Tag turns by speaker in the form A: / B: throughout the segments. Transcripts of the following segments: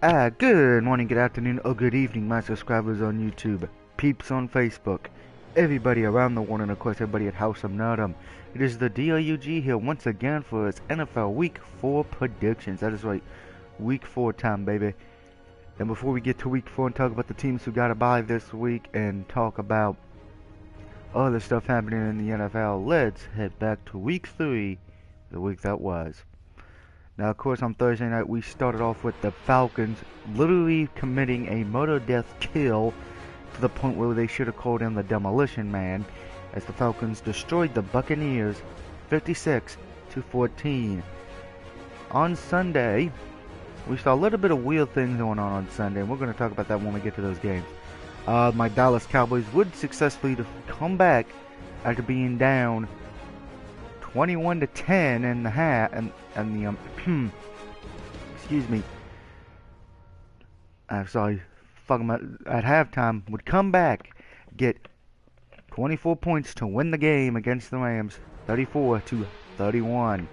A: Good morning, good afternoon, or good evening, my subscribers on YouTube, peeps on Facebook, everybody around the world, and of course everybody at House of Nerdum. It is the DOUG here once again for its NFL Week 4 predictions. That is right, Week 4 time, baby. And before we get to Week 4 and talk about the teams who got a bye this week and talk about other stuff happening in the NFL, let's head back to Week 3, the week that was. Now, of course, on Thursday night, we started off with the Falcons literally committing a murder-death kill to the point where they should have called him the Demolition Man, as the Falcons destroyed the Buccaneers 56-14. On Sunday, we saw a little bit of weird things going on Sunday, and we're going to talk about that when we get to those games. My Dallas Cowboys would successfully come back after being down 21-10 in the half, and the excuse me. I'm sorry. At halftime, would come back, get 24 points to win the game against the Rams, 34-31.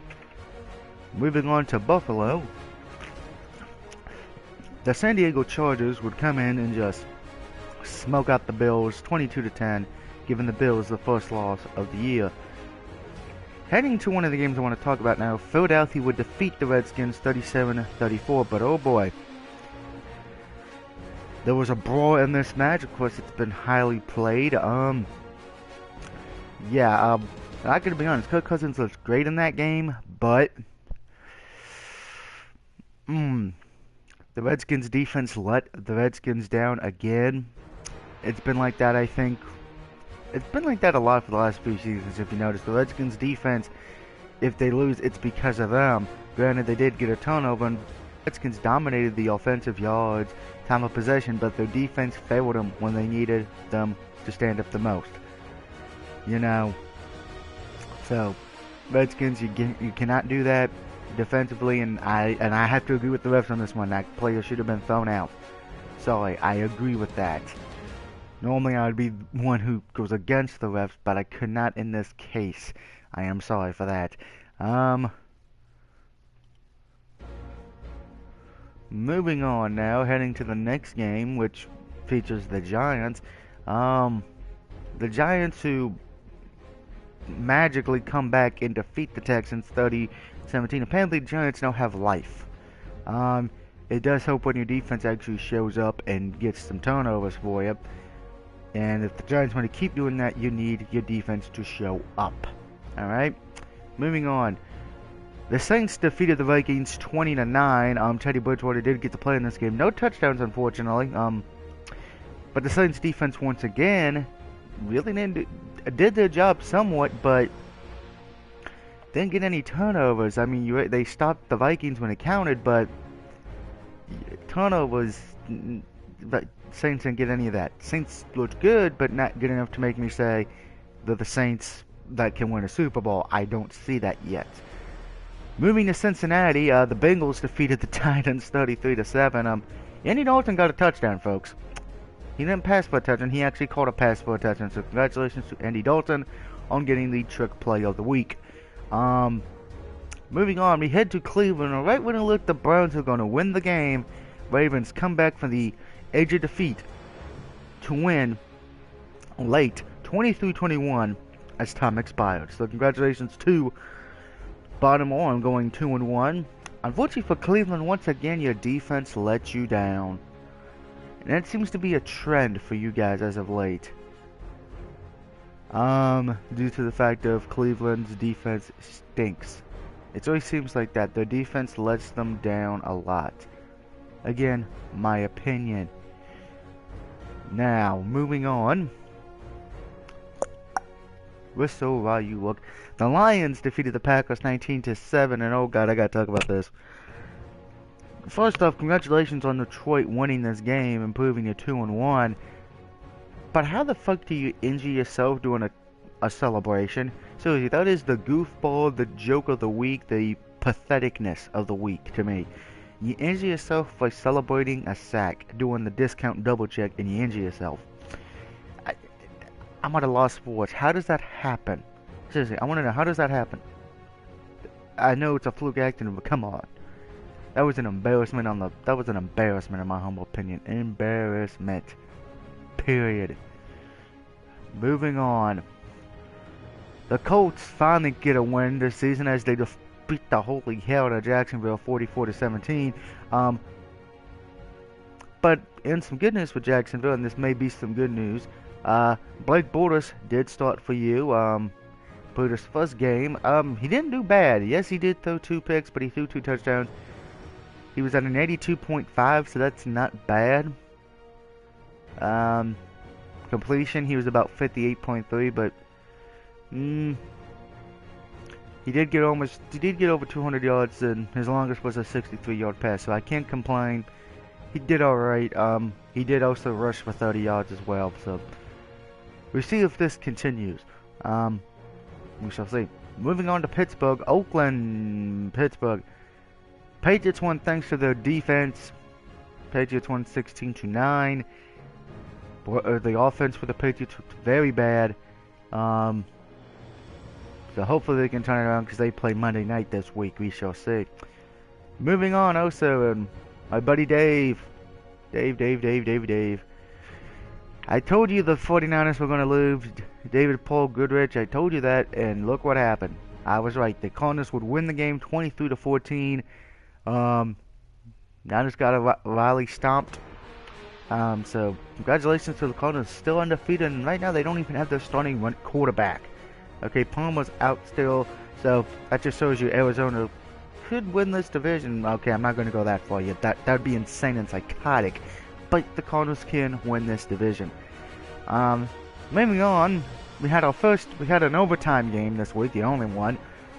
A: Moving on to Buffalo, the San Diego Chargers would come in and just smoke out the Bills, 22-10, giving the Bills the first loss of the year. Heading to one of the games I want to talk about now, Philadelphia would defeat the Redskins 37-34, but oh boy. There was a brawl in this match. Of course, it's been highly played. I gotta be honest, Kirk Cousins looks great in that game, but the Redskins defense let the Redskins down again. It's been like that, I think. It's been like that a lot for the last few seasons, if you notice. The Redskins defense, if they lose, it's because of them. Granted, they did get a turnover, and the Redskins dominated the offensive yards, time of possession, but their defense failed them when they needed them to stand up the most. You know, so Redskins, you cannot do that defensively, and I have to agree with the refs on this one. That player should have been thrown out. Sorry, I agree with that. Normally I would be one who goes against the refs, but I could not in this case. I am sorry for that. Moving on now, heading to the next game, which features the Giants. The Giants who magically come back and defeat the Texans 30-17. Apparently the Giants now have life. It does help when your defense actually shows up and gets some turnovers for you. And if the Giants want to keep doing that, you need your defense to show up. Alright? Moving on. The Saints defeated the Vikings 20-9. Teddy Bridgewater did get to play in this game. No touchdowns, unfortunately. But the Saints defense, once again, really did their job somewhat, but didn't get any turnovers. I mean, they stopped the Vikings when it counted, but turnovers... But Saints didn't get any of that. Saints looked good, but not good enough to make me say that the Saints that can win a Super Bowl. I don't see that yet. Moving to Cincinnati, the Bengals defeated the Titans 33-7. Andy Dalton got a touchdown, folks. He didn't pass for a touchdown. He actually caught a pass for a touchdown. So congratulations to Andy Dalton on getting the trick play of the week. Moving on, we head to Cleveland. And right when it looked the Browns were going to win the game, Ravens come back from the edge of defeat to win late 23-21 as time expired. So congratulations to Baltimore on going 2-1. Unfortunately for Cleveland, once again your defense let you down. And that seems to be a trend for you guys as of late. Due to the fact of Cleveland's defense stinks. It always seems like that. Their defense lets them down a lot. Again, my opinion. Now, moving on. Whistle while you look. The Lions defeated the Packers 19-7, and oh god, I gotta talk about this. First off, congratulations on Detroit winning this game, improving to 2-1. But how the fuck do you injure yourself doing a celebration? Seriously, that is the goofball, the joke of the week, the patheticness of the week to me. You injure yourself by celebrating a sack, doing the discount double check, and you injure yourself. I'm at a loss for words. How does that happen? Seriously, I want to know, how does that happen? I know it's a fluke accident, but come on. That was an embarrassment that was an embarrassment in my humble opinion. Embarrassment. Period. Moving on. The Colts finally get a win this season as they beat the holy hell out of Jacksonville 44-17. But in some good news for Jacksonville, and this may be some good news, Blake Bortles did start for you. For his first game, he didn't do bad. Yes, he did throw 2 picks, but he threw 2 touchdowns. He was at an 82.5, so that's not bad. Completion, he was about 58.3, but he did get over 200 yards, and his longest was a 63-yard pass, so I can't complain. He did alright. He did also rush for 30 yards as well, so we'll see if this continues. We shall see. Moving on to Pittsburgh, Pittsburgh. Patriots won thanks to their defense. Patriots won 16-9. The offense for the Patriots was very bad. So hopefully they can turn it around because they play Monday night this week. We shall see. Moving on also, my buddy Dave. Dave. I told you the 49ers were going to lose. David Paul Goodrich, I told you that, and look what happened. I was right. The Cardinals would win the game 23-14. Niners got Riley stomped. So congratulations to the Cardinals, still undefeated, and right now they don't even have their starting quarterback. Okay, Palmer's out still, so that just shows you Arizona could win this division. Okay, I'm not going to go that far yet. That would be insane and psychotic. But the Cardinals can win this division. Moving on, we had an overtime game this week, the only one.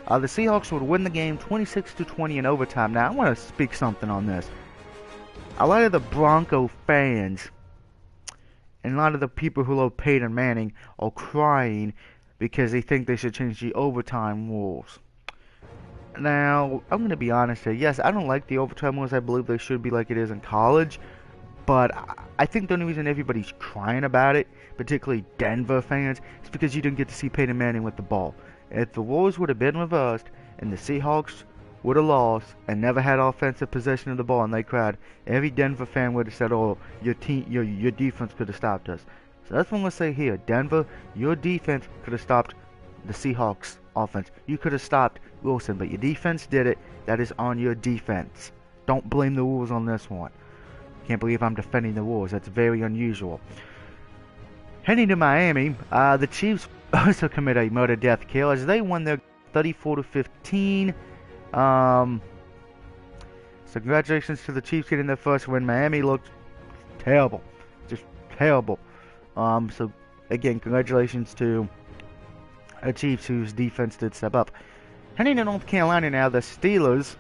A: The Seahawks would win the game 26-20 in overtime. Now, I want to speak something on this. A lot of the Bronco fans and a lot of the people who love Peyton Manning are crying because they think they should change the overtime rules. Now, I'm going to be honest here. Yes, I don't like the overtime rules. I believe they should be like it is in college. But I think the only reason everybody's crying about it, particularly Denver fans, is because you didn't get to see Peyton Manning with the ball. If the rules would have been reversed and the Seahawks would have lost and never had offensive possession of the ball and they cried, every Denver fan would have said, "Oh, your defense could have stopped us." So that's what I'm going to say here. Denver, your defense could have stopped the Seahawks offense. You could have stopped Wilson, but your defense did it. That is on your defense. Don't blame the rules on this one. Can't believe I'm defending the rules. That's very unusual. Heading to Miami, the Chiefs also commit a murder-death kill as they won their 34-15. So congratulations to the Chiefs getting their first win. Miami looked terrible, just terrible. So again, congratulations to the Chiefs, whose defense did step up. Heading to North Carolina now, the Steelers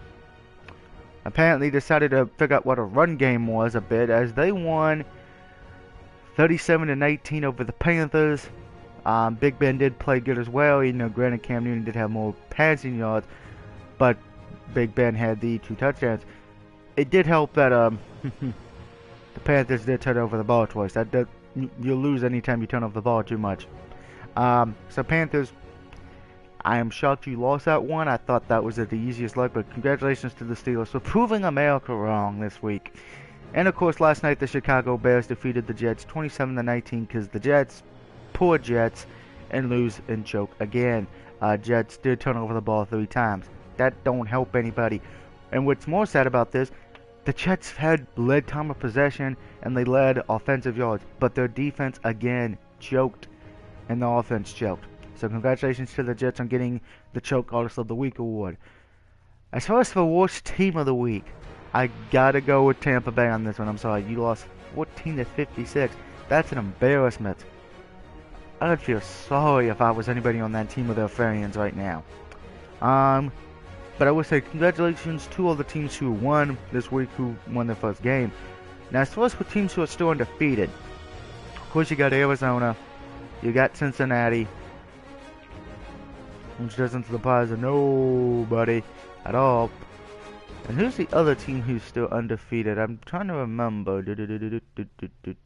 A: apparently decided to figure out what a run game was a bit as they won 37-18 over the Panthers. Big Ben did play good as well. You know, granted Cam Newton did have more passing yards, but Big Ben had the 2 touchdowns. It did help that the Panthers did turn over the ball twice. You'll lose anytime you turn over the ball too much. So Panthers, I am shocked you lost that one. I thought that was the easiest luck, but congratulations to the Steelers for proving America wrong this week. And of course, last night the Chicago Bears defeated the Jets 27-19 because the Jets, poor Jets, and lose and choke again. Jets did turn over the ball 3 times. That don't help anybody. And what's more sad about this, the Jets had led time of possession and they led offensive yards, but their defense again choked and the offense choked. So congratulations to the Jets on getting the Choke Artist of the Week award. As far as the worst team of the week, I gotta go with Tampa Bay on this one. I'm sorry, you lost 14-56. That's an embarrassment. I'd feel sorry if I was anybody on that team of their fans right now. But I would say congratulations to all the teams who won this week, who won their first game. Now, as far as for teams who are still undefeated, of course you got Arizona, you got Cincinnati, which doesn't surprise nobody at all. And who's the other team who's still undefeated? I'm trying to remember.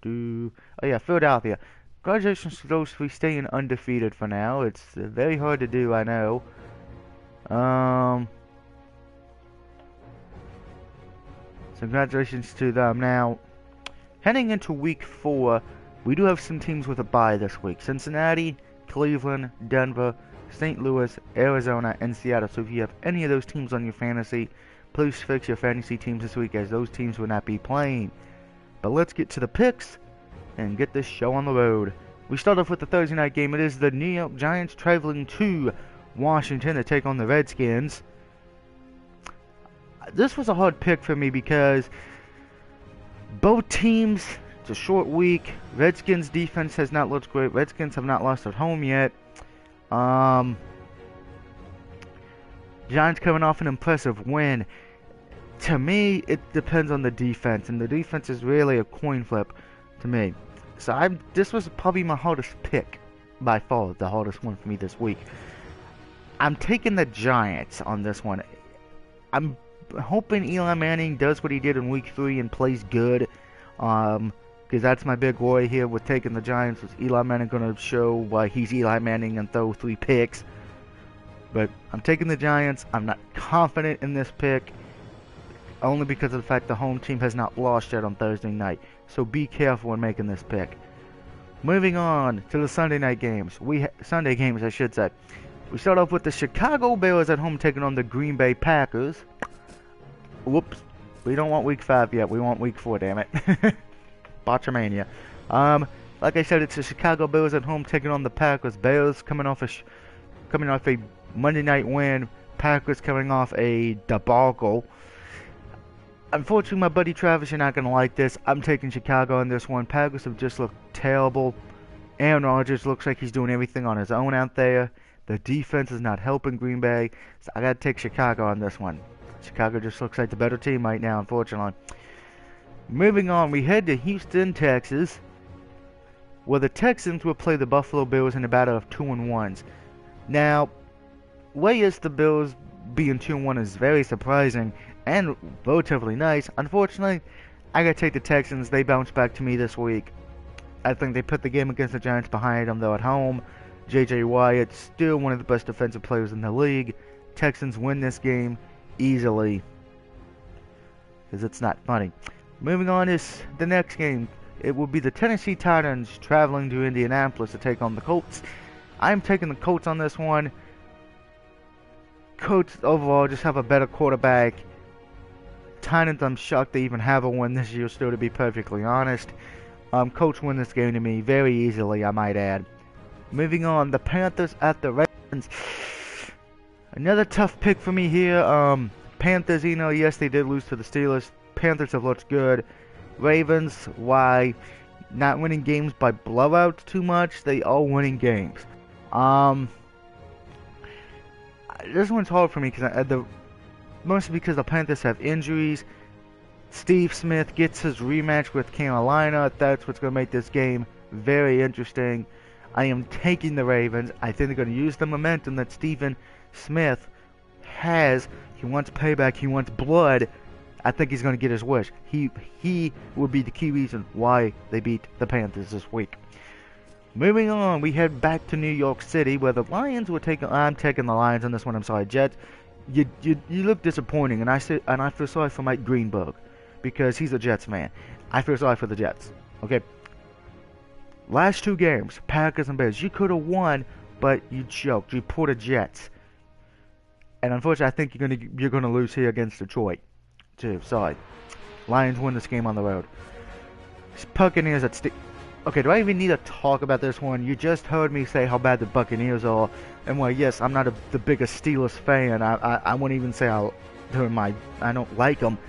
A: Oh yeah, Philadelphia. Congratulations to those 3 staying undefeated for now. It's very hard to do, I know. congratulations to them. Now, heading into week 4, we do have some teams with a bye this week. Cincinnati, Cleveland, Denver, St. Louis, Arizona, and Seattle. So if you have any of those teams on your fantasy, please fix your fantasy teams this week, as those teams will not be playing. But let's get to the picks and get this show on the road. We start off with the Thursday night game. It is the New York Giants traveling to Washington to take on the Redskins. This was a hard pick for me because both teams, it's a short week. Redskins defense has not looked great. Redskins have not lost at home yet. Giants coming off an impressive win. To me, it depends on the defense, and the defense is really a coin flip to me. So this was probably my hardest pick, by far the hardest one for me this week. I'm taking the Giants on this one. I'm hoping Eli Manning does what he did in week 3 and plays good. Because that's my big worry here with taking the Giants. Is Eli Manning going to show why he's Eli Manning and throw 3 picks? But I'm taking the Giants. I'm not confident in this pick, only because of the fact the home team has not lost yet on Thursday night. So be careful when making this pick. Moving on to the Sunday night games. Sunday games, I should say. We start off with the Chicago Bears at home taking on the Green Bay Packers. Whoops. We don't want week 5 yet. We want week 4, damn it. Botchamania. Like I said, it's the Chicago Bears at home taking on the Packers. Bears coming off a Monday night win. Packers coming off a debacle. Unfortunately, my buddy Travis, you're not going to like this. I'm taking Chicago on this one. Packers have just looked terrible. Aaron Rodgers looks like he's doing everything on his own out there. The defense is not helping Green Bay. So I got to take Chicago on this one. Chicago just looks like the better team right now, unfortunately. Moving on, we head to Houston, Texas, where the Texans will play the Buffalo Bills in a battle of 2-1s. Now, why is the Bills being 2-1 is very surprising and relatively nice. Unfortunately, I gotta take the Texans. They bounced back to me this week. I think they put the game against the Giants behind them, though at home. J.J. Watt, still one of the best defensive players in the league. Texans win this game easily, because it's not funny. Moving on is the next game. It will be the Tennessee Titans traveling to Indianapolis to take on the Colts. I'm taking the Colts on this one. Colts overall just have a better quarterback. Titans, I'm shocked they even have a win this year, still, to be perfectly honest. Colts win this game to me very easily, I might add. Moving on, the Panthers at the Ravens. Another tough pick for me here. Panthers, yes, they did lose to the Steelers. Panthers have looked good. Ravens, why? Not winning games by blowouts too much. They are winning games. This one's hard for me because mostly because the Panthers have injuries. Steve Smith gets his rematch with Carolina. That's what's going to make this game very interesting. I am taking the Ravens. I think they're going to use the momentum that Stephen Smith has. He wants payback. He wants blood. I think he's going to get his wish. He will be the key reason why they beat the Panthers this week. Moving on, we head back to New York City, where the Lions were taking. I'm taking the Lions on this one. I'm sorry, Jets. You look disappointing, and I feel sorry for Mike Greenberg because he's a Jets man. I feel sorry for the Jets. Okay. Last 2 games, Packers and Bears. You could have won, but you choked. You pulled the Jets, and unfortunately, I think you're gonna lose here against Detroit too. Sorry. Lions win this game on the road. Buccaneers at Okay, do I even need to talk about this one? You just heard me say how bad the Buccaneers are, and well, yes, I'm not the biggest Steelers fan. I wouldn't even say I don't like them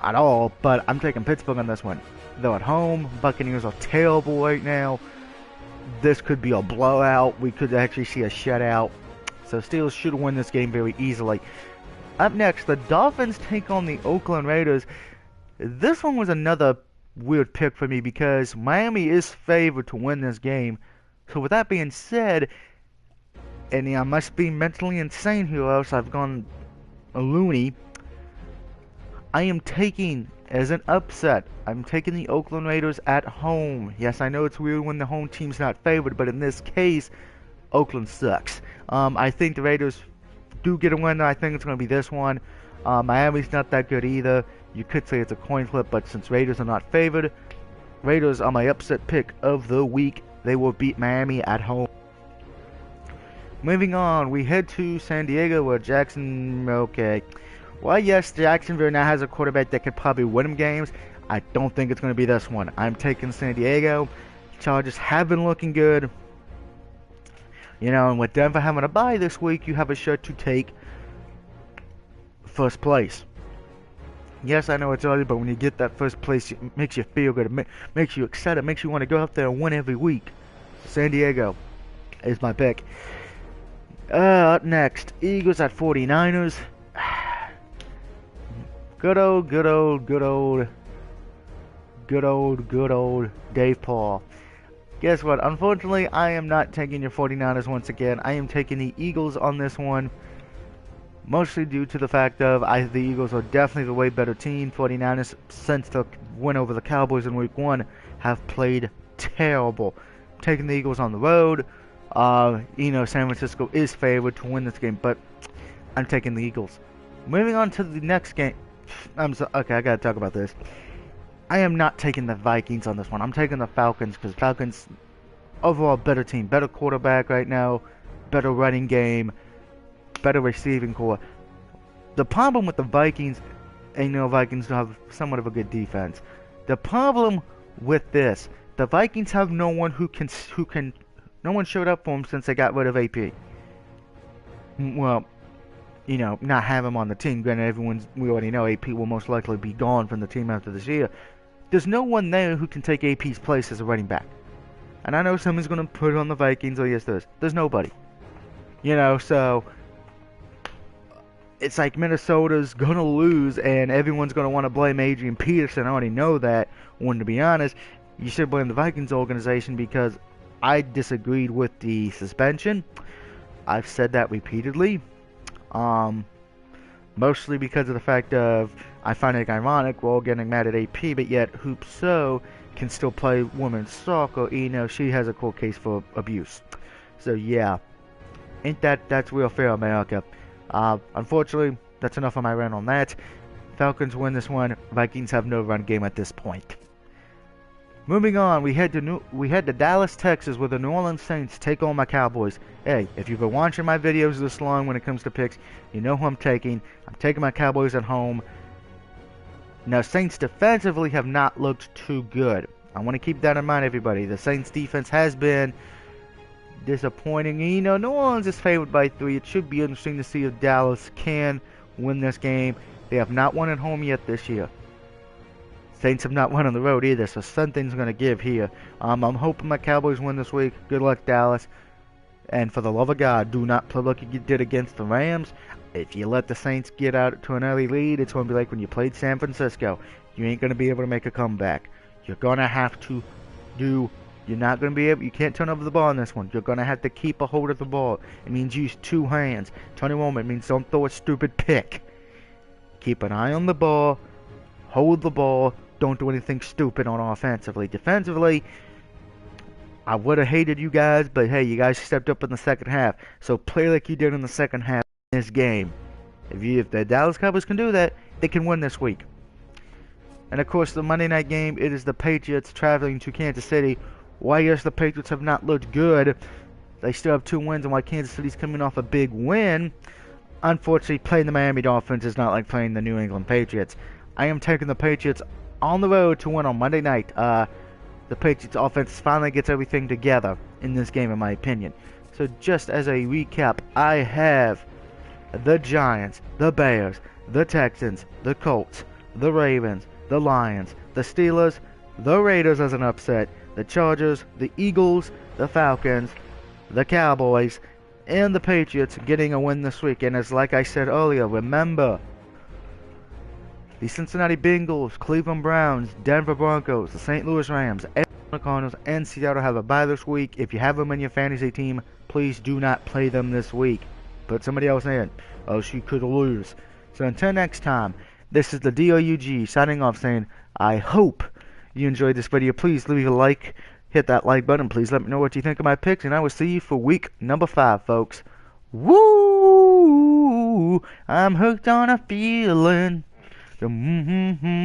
A: at all, but I'm taking Pittsburgh on this one. Though at home, Buccaneers are terrible right now. This could be a blowout. We could actually see a shutout. So Steelers should win this game very easily. Up next, the Dolphins take on the Oakland Raiders. This one was another weird pick for me because Miami is favored to win this game. So with that being said, and I must be mentally insane here, or else I've gone a loony. I am taking, as an upset, I'm taking the Oakland Raiders at home. Yes, I know it's weird when the home team's not favored, but in this case, Oakland sucks. I think the Raiders do get a win, I think it's going to be this one. Miami's not that good either. You could say it's a coin flip, but since Raiders are not favored, Raiders are my upset pick of the week. They will beat Miami at home. Moving on, we head to San Diego where okay. Well, yes, Jacksonville now has a quarterback that could probably win them games. I don't think it's going to be this one. I'm taking San Diego. Chargers have been looking good. You know, and with Denver having a bye this week, you have a shot to take first place. Yes, I know it's early, but when you get that first place, it makes you feel good. It makes you excited. It makes you want to go out there and win every week. San Diego is my pick. Up next, Eagles at 49ers. Good old Dave Paul. Guess what? Unfortunately, I am not taking your 49ers once again. I am taking the Eagles on this one. Mostly due to the fact of the Eagles are definitely the way better team. 49ers, since the win over the Cowboys in Week 1, have played terrible. Taking the Eagles on the road. You know, San Francisco is favored to win this game, but I'm taking the Eagles. Moving on to the next game. Okay, I gotta talk about this. I am not taking the Vikings on this one. I'm taking the Falcons because Falcons, overall, better team. Better quarterback right now. Better running game. Better receiving core. The problem with the Vikings, and you know, Vikings have somewhat of a good defense. The problem with this, the Vikings have no one no one showed up for them since they got rid of AP. Well, you know, not have him on the team. Granted, we already know AP will most likely be gone from the team after this year. There's no one there who can take AP's place as a running back. And I know someone's going to put it on the Vikings. Oh, yes, there's nobody. You know, so it's like Minnesota's going to lose, and everyone's going to want to blame Adrian Peterson. I already know that. When to be honest, you should blame the Vikings organization because I disagreed with the suspension. I've said that repeatedly. Mostly because of the fact of I find it ironic we're all getting mad at AP, but yet Hoopso can still play women's soccer. You know, she has a court case for abuse. So yeah, ain't that's real fair, America? Unfortunately, that's enough of my rant on that. Falcons win this one. Vikings have no run game at this point. Moving on, we head to Dallas, Texas, where the New Orleans Saints take on my Cowboys. Hey, if you've been watching my videos this long when it comes to picks, you know who I'm taking. I'm taking my Cowboys at home. Now, Saints defensively have not looked too good. I want to keep that in mind, everybody. The Saints defense has been disappointing. You know, New Orleans is favored by 3. It should be interesting to see if Dallas can win this game. They have not won at home yet this year. Saints have not won on the road either, so something's going to give here. I'm hoping my Cowboys win this week. Good luck, Dallas. And for the love of God, do not play like you did against the Rams. If you let the Saints get out to an early lead, it's going to be like when you played San Francisco. You ain't going to be able to make a comeback. You're going to have to you're not going to be able, you can't turn over the ball in this one. You're going to have to keep a hold of the ball. It means use 2 hands. Tony Romo, it means don't throw a stupid pick. Keep an eye on the ball. Hold the ball. Don't do anything stupid on offensively. Defensively, I would have hated you guys, but hey, you guys stepped up in the second half. So play like you did in the second half in this game. If the Dallas Cowboys can do that, they can win this week. And of course, the Monday night game, it is the Patriots traveling to Kansas City. Why, yes, the Patriots have not looked good. They still have 2 wins, and why Kansas City's coming off a big win. Unfortunately, playing the Miami Dolphins is not like playing the New England Patriots. I am taking the Patriots on the road to win on Monday night. The Patriots offense finally gets everything together in this game, in my opinion. So just as a recap, I have the Giants, the Bears, the Texans, the Colts, the Ravens, the Lions, the Steelers, the Raiders as an upset, the Chargers, the Eagles, the Falcons, the Cowboys, and the Patriots getting a win this week. And as like I said earlier, remember, the Cincinnati Bengals, Cleveland Browns, Denver Broncos, the St. Louis Rams, Arizona Cardinals, and Seattle have a bye this week. If you have them in your fantasy team, please do not play them this week. Put somebody else in, or else you could lose. So until next time, this is the DOUG signing off saying, I hope you enjoyed this video. Please leave a like, hit that like button. Please let me know what you think of my picks, and I will see you for week number 5, folks. Woo! Ooh, I'm hooked on a feeling. Mm-hmm.